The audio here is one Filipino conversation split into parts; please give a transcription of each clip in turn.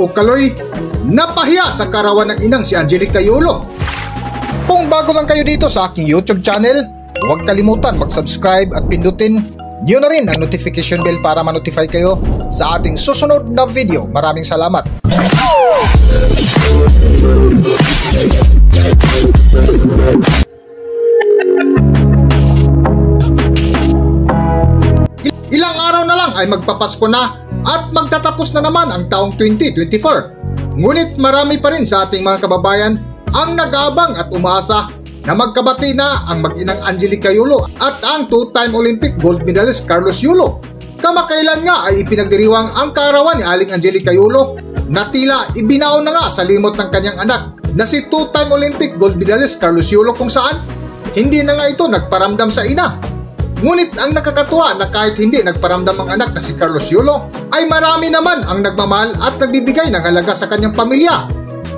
o Kaloy, napahiya sa karawan ng inang si Angelica Yulo. Kung bago lang kayo dito sa aking YouTube channel, huwag kalimutan mag-subscribe at pindutin nyo na rin ang notification bell para ma-notify kayo sa ating susunod na video. Maraming salamat. Ilang araw na lang ay magpapasko na at magtatapos na naman ang taong 2024. Ngunit marami pa rin sa ating mga kababayan ang nag-aabang at umaasa na magkabati na ang mag-inang Angelica Yulo at ang two-time Olympic gold medalist Carlos Yulo. Kamakailan nga ay ipinagdiriwang ang kaarawan ni Aling Angelica Yulo na tila ibinaon na nga sa limot ng kanyang anak na si two-time Olympic gold medalist Carlos Yulo, kung saan hindi na nga ito nagparamdam sa ina. Ngunit ang nakakatuwa na kahit hindi nagparamdam ang anak na si Carlos Yulo ay marami naman ang nagmamahal at nagbibigay ng halaga sa kanyang pamilya.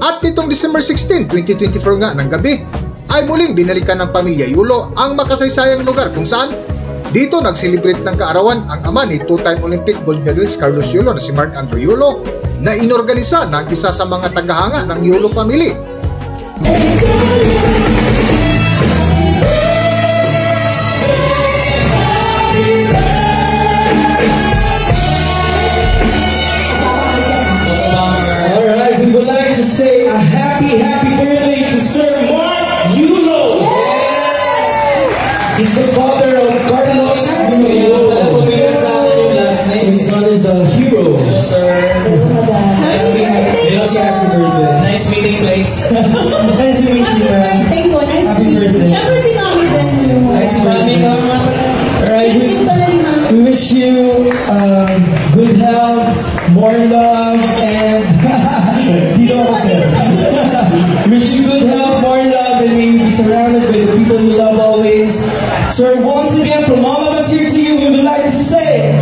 At nitong December 16, 2024 nga ng gabi ay muling binalikan ng pamilya Yulo ang makasaysayang lugar kung saan dito nag-celebrate ng kaarawan ang ama ni two-time Olympic gold medalist Carlos Yulo na si Mark Andrew Yulo na inorganisa ng isa sa mga tagahanga ng Yulo family. Alright, we would like to say a happy birthday to Sir Mark Yulo. He's the father of Carlos Yulo. His son is a hero. Yes, sir. Nice meeting. Yes, happy birthday. Nice meeting place. Nice meeting you, man. Thank you. Nice Happy meeting you. birthday. Siyempre si Mami din. Nice meeting you. Alright, we wish you good health, more love, and wish you good health, more love, and may you be surrounded by the people you love always. Sir, once again, from all of us here to you, we would like to say,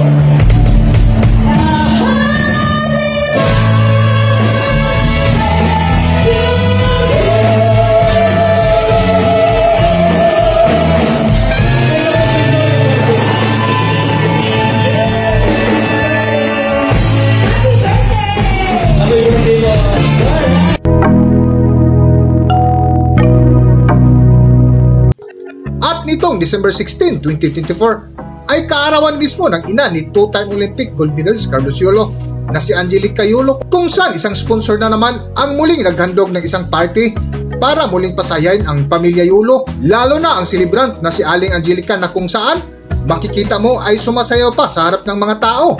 nitong December 16, 2024 ay kaarawan mismo ng ina ni two-time Olympic gold medalist Carlos Yulo na si Angelica Yulo, kung saan isang sponsor na naman ang muling naghandog ng isang party para muling pasayahin ang pamilya Yulo, lalo na ang celebrant na si Aling Angelica na kung saan makikita mo ay sumasayaw pa sa harap ng mga tao.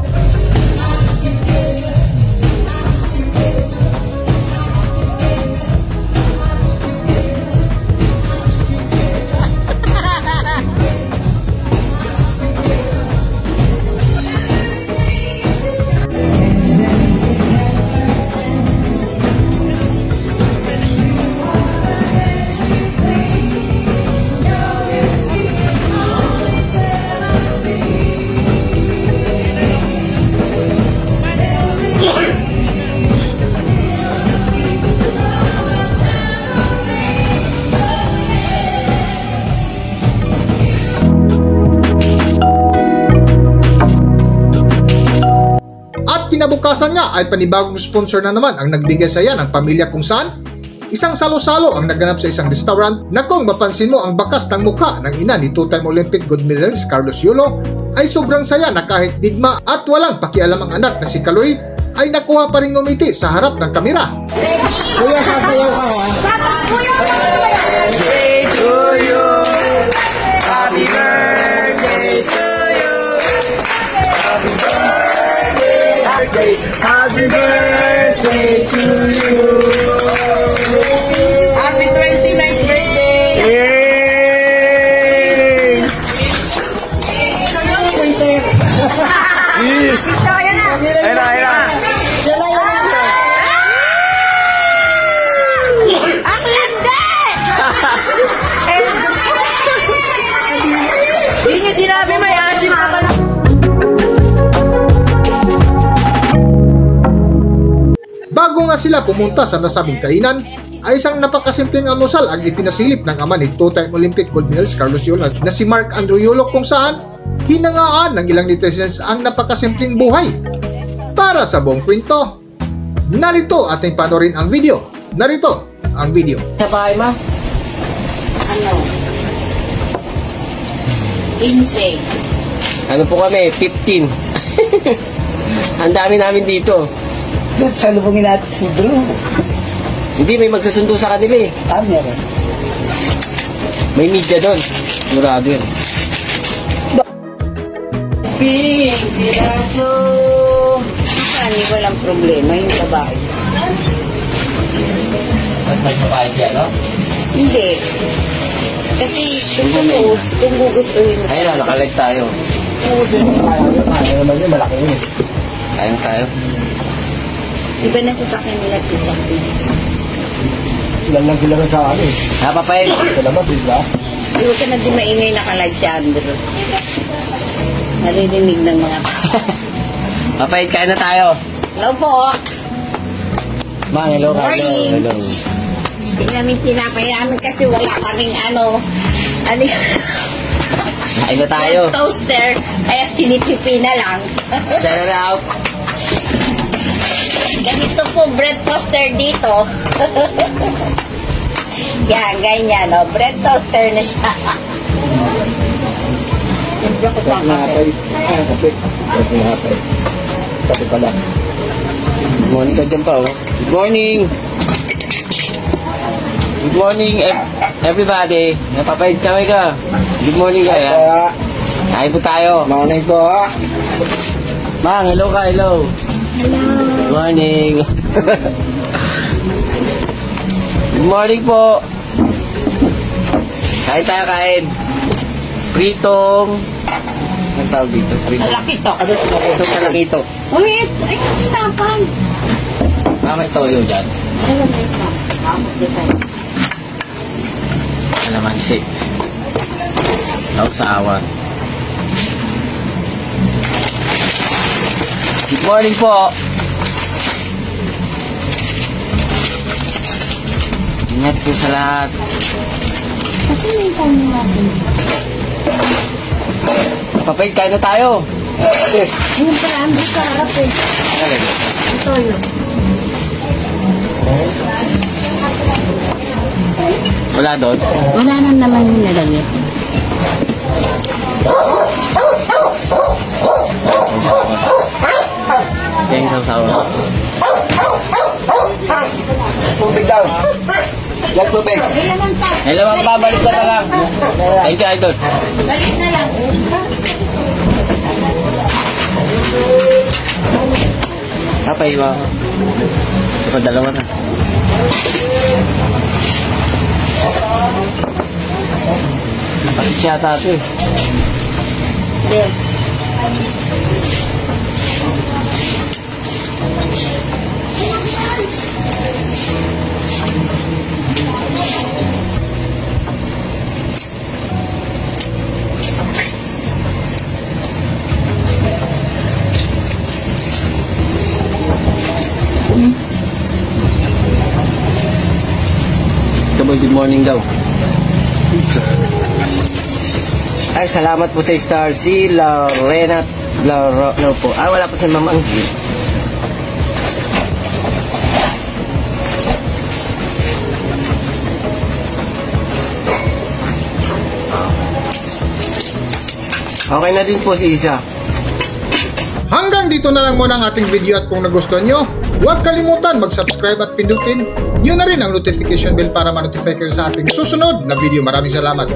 Kinabukasan nga ay panibagong sponsor na naman ang nagbigay saya ng pamilya, kung saan isang salo-salo ang naganap sa isang restaurant na kung mapansin mo ang bakas ng mukha ng ina ni two-time Olympic gold medalist Carlos Yulo ay sobrang saya na kahit digma at walang pakialam ang anak na si Kaloy ay nakuha pa rin ngumiti sa harap ng kamera. Kuya, sasayaw ka ha? Birthday to you. Happy birthday to you. Happy birthday. Happy birthday to you. Happy 29th birthday. Yay! Yes. Ayun na. Ang landi! Hindi niya sinabi, may asin pa pala. Bago nga sila pumunta sa nasabing kainan, ay isang napakasimpleng almusal ang ipinasilip ng ama ni two-time Olympic gold medalist Carlos Yulo na si Mark Andrew Yulo, kung saan hinangaan ng ilang netizens ang napakasimpleng buhay. Para sa buong kwento, Narito ating panoorin ang video. Narito ang video. Sa bahay, ma? Ano? 15. Ano po kami? 15. Ang dami namin dito. Salubungin natin si Drew. Hindi, may magsusundo sa kanila eh. Meron. May media doon. Murado yun. Pink piraso. Hindi walang problema yung babae. Ba't magpapayag siya, no? Hindi. Kasi kung gugustuhin mo. Ayun na, nakalag tayo. Ayaw naman yun, malaki yun. Ayun tayo. Iba na sasakyan nila dito. Ilan lang sila sa ano eh. Napapayag. Sa labas, diba? Huwag ka na di maingay nakalive si Andrew. Naririnig ng mga Papayag, kain na tayo. Hello po. Ma, hello ka. Morning. Hello. Hindi namin pinapayaman kasi wala kaming ano Kain na tayo. toaster. Kaya sinipipi na lang. Shout it out. Ganito po bread toaster dito. Yan, ganyan. O, bread toaster na siya. Siyempre ko sa kape. Kape. Kape. Kape pala. Good morning ka dyan pa, oh. Good morning. Good morning, everybody. Napapayag kami ka. Good morning, kaya. Kain po tayo. Morning po. Mang, hello ka, hello. Hello. Good morning. Good morning po. Kain tayo, kain. Pritong. Anong tawag dito? Pritong. Malaki to. Pritong kalakito. Uy, ay, tinapan. May toyo dyan. Alam mo ito. Alamansi. Sausawan. Good morning po. Ingat po sa lahat. Kasi may kami natin. Papayag, kain na tayo. Ayun pala, ang sa harap eh. Ito yun. Wala doon? Wala na naman yung nalagyan. Yan yung sausawan. Tubig daw. Yan tubig. Ay naman pa. Hello, babalik ka na lang. Thank you, idol. Balik na lang. Papay, ba? Ito dalawa na. Pati siya tato eh. There. Good morning daw. Ay, salamat po sa star. Si Lorena. No po. Ah, wala po si Mama Angel. Okay na din po si Isa. Hanggang dito na lang muna ang ating video at kung nagustuhan nyo, huwag kalimutan mag-subscribe at pindutin yun na rin ang notification bell para ma-notify kayo sa ating susunod na video. Maraming salamat.